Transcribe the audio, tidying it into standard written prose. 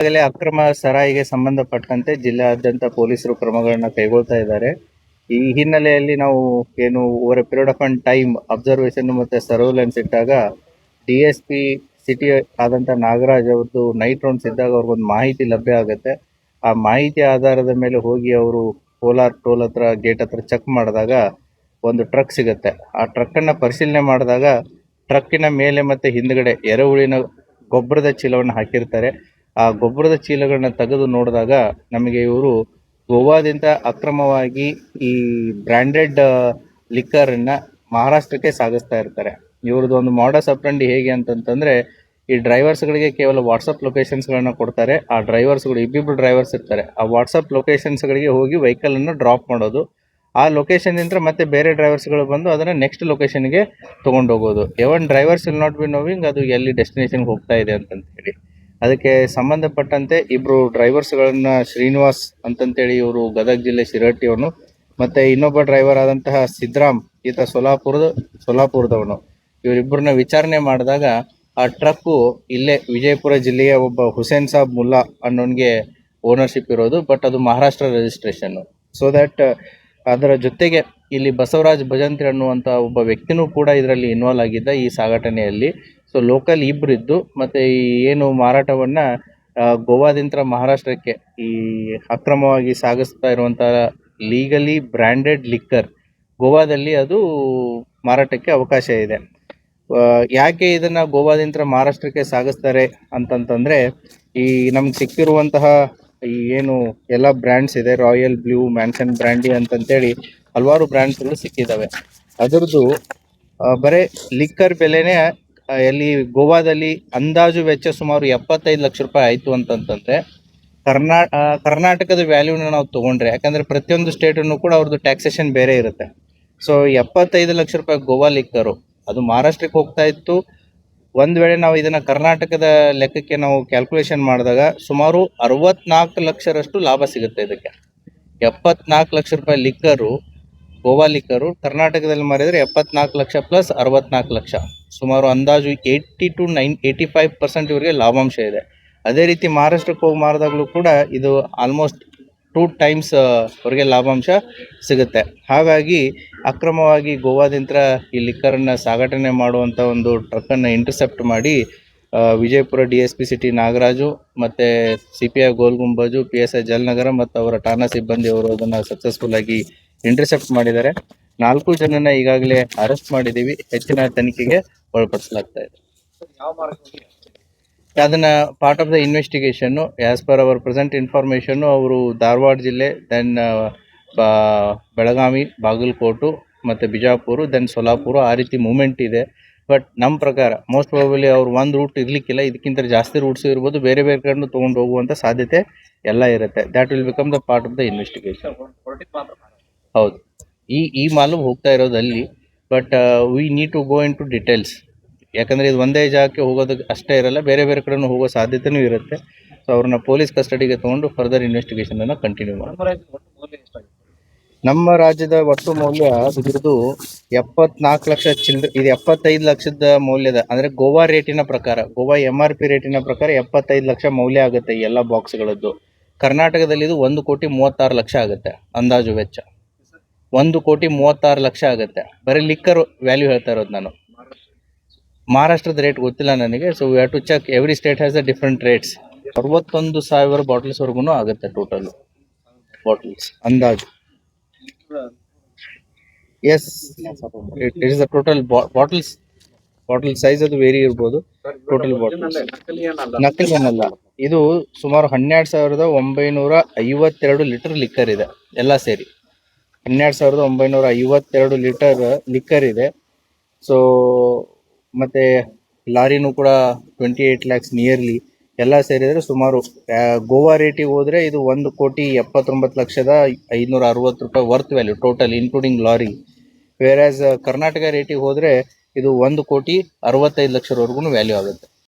ಈಗಾಗಲೇ ಅಕ್ರಮ ಸರಾಯಿಗೆ ಸಂಬಂಧಪಟ್ಟಂತೆ ಜಿಲ್ಲೆಯಾದ್ಯಂತ ಪೊಲೀಸರು ಕ್ರಮಗಳನ್ನು ಕೈಗೊಳ್ತಾ ಇದ್ದಾರೆ. ಈ ಹಿನ್ನೆಲೆಯಲ್ಲಿ ನಾವು ಏನು over A period of time observation ಮತ್ತೆ ಸರ್ವೆಲೆನ್ಸ್ ಇಟ್ಟಾಗ DSP ಸಿಟಿ ಆದಂತ ನಾಗರಾಜ್ ಅವ್ರದ್ದು ನೈಟ್ ರೌಂಡ್ಸ್ ಇದ್ದಾಗ ಅವ್ರಿಗೊಂದು ಮಾಹಿತಿ ಲಭ್ಯ ಆಗುತ್ತೆ. ಆ ಮಾಹಿತಿ ಆಧಾರದ ಮೇಲೆ ಹೋಗಿ ಅವರು ಕೋಲಾರ್ ಟೋಲ್ ಹತ್ರ ಗೇಟ್ ಹತ್ರ ಚೆಕ್ ಮಾಡಿದಾಗ ಒಂದು ಟ್ರಕ್ ಸಿಗುತ್ತೆ. ಆ ಟ್ರಕ್ ಅನ್ನ ಪರಿಶೀಲನೆ ಮಾಡಿದಾಗ ಟ್ರಕ್ಕಿನ ಮೇಲೆ ಮತ್ತೆ ಹಿಂದ್ಗಡೆ ಎರೆಹುಳಿನ ಗೊಬ್ಬರದ ಚೀಲವನ್ನು ಹಾಕಿರ್ತಾರೆ. ಆ ಗೊಬ್ಬರದ ಚೀಲಗಳನ್ನ ತೆಗೆದು ನೋಡಿದಾಗ ನಮಗೆ ಇವರು ಗೋವಾದಿಂದ ಅಕ್ರಮವಾಗಿ ಈ ಬ್ರ್ಯಾಂಡೆಡ್ ಲಿಕ್ಕರ್ ಅನ್ನ ಮಹಾರಾಷ್ಟ್ರಕ್ಕೆ ಸಾಗಿಸ್ತಾ ಇರ್ತಾರೆ. ಇವ್ರದ್ದು ಒಂದು ಮಾಡಸ್ ಆಪರೆಂಡಿ ಹೇಗೆ ಅಂತಂತಂದ್ರೆ, ಈ ಡ್ರೈವರ್ಸ್ಗಳಿಗೆ ಕೇವಲ ವಾಟ್ಸಪ್ ಲೊಕೇಶನ್ಸ್ಗಳನ್ನ ಕೊಡ್ತಾರೆ. ಆ ಡ್ರೈವರ್ಸ್ಗಳು ಇಬ್ಬಿಬ್ರು ಡ್ರೈವರ್ಸ್ ಇರ್ತಾರೆ. ಆ ವಾಟ್ಸಪ್ ಲೊಕೇಶನ್ಸ್ಗಳಿಗೆ ಹೋಗಿ ವೆಹಿಕಲ್ ಅನ್ನು ಡ್ರಾಪ್ ಮಾಡೋದು. ಆ ಲೊಕೇಶನ್ ಮತ್ತೆ ಬೇರೆ ಡ್ರೈವರ್ಸ್ಗಳು ಬಂದು ಅದನ್ನ ನೆಕ್ಸ್ಟ್ ಲೊಕೇಶನ್ಗೆ ತಗೊಂಡು ಹೋಗೋದು. ಎವನ್ drivers will not be knowing ಅದು ಎಲ್ಲಿ ಡೆಸ್ಟಿನೇಷನ್ಗೆ ಹೋಗ್ತಾ ಇದೆ ಅಂತಂತ ಹೇಳಿ. ಅದಕ್ಕೆ ಸಂಬಂಧಪಟ್ಟಂತೆ ಇಬ್ರು ಡ್ರೈವರ್ಸ್ಗಳನ್ನ ಶ್ರೀನಿವಾಸ್ ಅಂತಂತೇಳಿ ಇವರು ಗದಗ ಜಿಲ್ಲೆ ಶಿರಹಟ್ಟಿಯವನು, ಮತ್ತೆ ಇನ್ನೊಬ್ಬ ಡ್ರೈವರ್ ಆದಂತಹ ಸಿದ್ರಾಮ್ ಈತ ಸೊಲಾಪುರದವನು. ಇವರಿಬ್ಬರನ್ನ ವಿಚಾರಣೆ ಮಾಡಿದಾಗ ಆ ಟ್ರಕ್ಕು ಇಲ್ಲೇ ವಿಜಯಪುರ ಜಿಲ್ಲೆಯ ಒಬ್ಬ ಹುಸೇನ್ ಸಾಬ್ ಮುಲ್ಲಾ ಅನ್ನೋನ್ಗೆ ಓನರ್ಶಿಪ್ ಇರೋದು. ಬಟ್ ಅದು ಮಹಾರಾಷ್ಟ್ರ ರಿಜಿಸ್ಟ್ರೇಷನ್. ಸೊ ದಟ್ ಅದರ ಜೊತೆಗೆ ಇಲ್ಲಿ ಬಸವರಾಜ್ ಭಜಂತ್ರಿ ಅನ್ನುವಂಥ ಒಬ್ಬ ವ್ಯಕ್ತಿನೂ ಕೂಡ ಇದರಲ್ಲಿ ಇನ್ವಾಲ್ವ್ ಆಗಿದ್ದ ಈ ಸಾಗಾಟನೆಯಲ್ಲಿ. ಸೊ ಲೋಕಲ್ ಇಬ್ಬರಿದ್ದು ಮತ್ತೆ ಈ ಏನು ಮಾರಾಟವನ್ನ ಗೋವಾದಿಂದ ಮಹಾರಾಷ್ಟ್ರಕ್ಕೆ ಈ ಅಕ್ರಮವಾಗಿ ಸಾಗಿಸ್ತಾ ಇರುವಂತಹ ಲೀಗಲಿ ಬ್ರ್ಯಾಂಡೆಡ್ ಲಿಕ್ಕರ್ ಗೋವಾದಲ್ಲಿ ಅದು ಮಾರಾಟಕ್ಕೆ ಅವಕಾಶ ಇದೆ. ಯಾಕೆ ಇದನ್ನ ಗೋವಾದಿಂದ ಮಹಾರಾಷ್ಟ್ರಕ್ಕೆ ಸಾಗಿಸ್ತಾರೆ ಅಂತಂತಂದ್ರೆ, ಈ ನಮ್ಗೆ ಸಿಕ್ಕಿರುವಂತಹ ಈ ಏನು ಎಲ್ಲ ಬ್ರ್ಯಾಂಡ್ಸ್ ಇದೆ, ರಾಯಲ್ ಬ್ಲೂ, ಮ್ಯಾನ್ಸನ್ ಬ್ರ್ಯಾಂಡಿ ಅಂತಂತೇಳಿ ಹಲವಾರು ಬ್ರ್ಯಾಂಡ್ಸ್ಗಳು ಸಿಕ್ಕಿದ್ದಾವೆ. ಅದರದ್ದು ಬರೀ ಲಿಕ್ಕರ್ ಬೆಲೆನೇ ಎಲ್ಲಿ ಗೋವಾದಲ್ಲಿ ಅಂದಾಜು ವೆಚ್ಚ ಸುಮಾರು 75 ಲಕ್ಷ ರೂಪಾಯಿ ಆಯಿತು ಅಂತಂತಂದ್ರೆ, ಕರ್ನಾಟಕದ ವ್ಯಾಲ್ಯೂನ ನಾವು ತೊಗೊಂಡ್ರೆ, ಯಾಕಂದರೆ ಪ್ರತಿಯೊಂದು ಸ್ಟೇಟನ್ನು ಕೂಡ ಅವ್ರದ್ದು ಟ್ಯಾಕ್ಸೇಷನ್ ಬೇರೆ ಇರುತ್ತೆ. ಸೊ 75 ಲಕ್ಷ ರೂಪಾಯಿ ಗೋವಾ ಲಿಕ್ಕರು ಅದು ಮಹಾರಾಷ್ಟ್ರಕ್ಕೆ ಹೋಗ್ತಾ ಇತ್ತು. ಒಂದು ವೇಳೆ ನಾವು ಇದನ್ನು ಕರ್ನಾಟಕದ ಲೆಕ್ಕಕ್ಕೆ ನಾವು ಕ್ಯಾಲ್ಕುಲೇಷನ್ ಮಾಡಿದಾಗ ಸುಮಾರು 64 ಲಕ್ಷರಷ್ಟು ಲಾಭ ಸಿಗುತ್ತೆ ಇದಕ್ಕೆ. 74 ಲಕ್ಷ ರೂಪಾಯಿ ಲಿಕ್ಕರು, ಗೋವಾ ಲಿಕ್ಕರು ಕರ್ನಾಟಕದಲ್ಲಿ ಮಾರಿದರೆ 74 ಲಕ್ಷ ಪ್ಲಸ್ 64 ಲಕ್ಷ, ಸುಮಾರು ಅಂದಾಜು 85% ಇವರಿಗೆ ಲಾಭಾಂಶ ಇದೆ. ಅದೇ ರೀತಿ ಮಹಾರಾಷ್ಟ್ರಕ್ಕೆ ಹೋಗಿ ಮಾರಿದಾಗಲೂ ಕೂಡ ಇದು ಆಲ್ಮೋಸ್ಟ್ 2 ಟೈಮ್ಸ್ ಅವರಿಗೆ ಲಾಭಾಂಶ ಸಿಗುತ್ತೆ. ಹಾಗಾಗಿ ಅಕ್ರಮವಾಗಿ ಗೋವಾದಿಂದ ಈ ಲಿಕ್ಕರನ್ನು ಸಾಗಾಟನೆ ಮಾಡುವಂಥ ಒಂದು ಟ್ರಕ್ಕನ್ನು ಇಂಟರ್ಸೆಪ್ಟ್ ಮಾಡಿ ವಿಜಯಪುರ DSP ಸಿಟಿ ನಾಗರಾಜು ಮತ್ತು CPI ಗೋಲ್ಗುಂಬಜು, PSI ಜಲನಗರ ಮತ್ತು ಅವರ ಠಾಣಾ ಸಿಬ್ಬಂದಿಯವರು ಅದನ್ನು ಸಕ್ಸಸ್ಫುಲ್ ಆಗಿ ಇಂಟರ್ಸೆಪ್ಟ್ ಮಾಡಿದ್ದಾರೆ. 4 ಜನನ ಈಗಾಗಲೇ ಅರೆಸ್ಟ್ ಮಾಡಿದ್ದೀವಿ. ಹೆಚ್ಚಿನ ತನಿಖೆಗೆ ಒಳಪಡಿಸಲಾಗ್ತಾ ಇದೆ. ಅದನ್ನ part of the investigation as per our present information ಅವರು ಧಾರವಾಡ ಜಿಲ್ಲೆ, ದೆನ್ ಬೆಳಗಾವಿ, ಬಾಗಲಕೋಟು ಮತ್ತು ಬಿಜಾಪುರ, ದೆನ್ ಸೊಲಾಪುರ ಆ ರೀತಿ ಮೂವ್ಮೆಂಟ್ ಇದೆ. ಬಟ್ ನಮ್ಮ ಪ್ರಕಾರ ಮೋಸ್ಟ್ ಪ್ರಾಬಲಿ ಅವ್ರು ಒಂದು ರೂಟ್ ಇರಲಿಕ್ಕಿಲ್ಲ, ಇದಕ್ಕಿಂತ ಜಾಸ್ತಿ ರೂಟ್ಸ್ ಇರ್ಬೋದು, ಬೇರೆ ಬೇರೆ ಕಡೆ ತೊಗೊಂಡು ಹೋಗುವಂಥ ಸಾಧ್ಯತೆ ಎಲ್ಲ ಇರುತ್ತೆ. That will become the part of the investigation. ಹೌದು, ಈ ಮಾಲು ಹೋಗ್ತಾ ಇರೋದು ಅಲ್ಲಿ. But we need to go into details. ಯಾಕಂದರೆ ಇದು ಒಂದೇ ಜಾಗಕ್ಕೆ ಹೋಗೋದಕ್ಕೆ ಅಷ್ಟೇ ಇರಲ್ಲ, ಬೇರೆ ಬೇರೆ ಕಡೆನೂ ಹೋಗೋ ಸಾಧ್ಯತೆಯೂ ಇರುತ್ತೆ. ಸೊ ಅವ್ರನ್ನ ಪೊಲೀಸ್ ಕಸ್ಟಡಿಗೆ ತೊಗೊಂಡು ಫರ್ದರ್ ಇನ್ವೆಸ್ಟಿಗೇಷನನ್ನು ಕಂಟಿನ್ಯೂ ಮಾಡಿ. ನಮ್ಮ ರಾಜ್ಯದ ಒಟ್ಟು ಮೌಲ್ಯ ಇದ್ರದ್ದು 74 ಲಕ್ಷ ಚಿಲ್ಲರೆ. ಇದು 75 ಲಕ್ಷದ ಮೌಲ್ಯದ, ಅಂದರೆ ಗೋವಾ ರೇಟಿನ ಪ್ರಕಾರ, ಗೋವಾ MRP ರೇಟಿನ ಪ್ರಕಾರ 75 ಲಕ್ಷ ಮೌಲ್ಯ ಆಗುತ್ತೆ ಈ ಎಲ್ಲ ಬಾಕ್ಸ್ಗಳದ್ದು. ಕರ್ನಾಟಕದಲ್ಲಿ ಇದು 1,36 ಲಕ್ಷ ಆಗುತ್ತೆ ಅಂದಾಜು ವೆಚ್ಚ. 1,36 ಲಕ್ಷ ಆಗುತ್ತೆ. ಬರೀ ಲಿಕ್ಕರ್ ವ್ಯಾಲ್ಯೂ ಹೇಳ್ತಾ ಇರೋದು ನಾನು. ಮಹಾರಾಷ್ಟ್ರದ ರೇಟ್ ಗೊತ್ತಿಲ್ಲ ನನಗೆ. So we have to check, every state has a different rates. 61,000 ಬಾಟಲ್ಸ್ವರೆಗೂ ಆಗುತ್ತೆ ಟೋಟಲ್ ಬಾಟಲ್ಸ್ ಅಂದಾಜು. Yes, it is the total bottles. Bottle size ಅದು ವೇರಿ ಇರ್ಬೋದು. ಟೋಟಲ್ ಬಾಟಲ್ಸ್ ನಕಲಿ ಏನಲ್ಲ. ಇದು ಸುಮಾರು 12,952 ಲೀಟರ್ ಲಿಕ್ಕರ್ ಇದೆ ಎಲ್ಲ ಸೇರಿ. 12,952 ಲೀಟರ್ ಲಿಕ್ಕರ್ ಇದೆ. ಸೊ ಮತ್ತು ಲಾರಿನೂ ಕೂಡ 28 ಲ್ಯಾಕ್ಸ್ ನಿಯರ್ಲಿ ಎಲ್ಲ ಸೇರಿದರೆ ಸುಮಾರು ಗೋವಾ ರೇಟಿಗೆ ಹೋದರೆ ಇದು 1,79,560,000 ರೂಪಾಯಿ worth value total including lorry. Wear as Karnataka ರೇಟಿಗೆ ಹೋದರೆ ಇದು 1,65,00,000 ವ್ಯಾಲ್ಯೂ ಆಗುತ್ತೆ.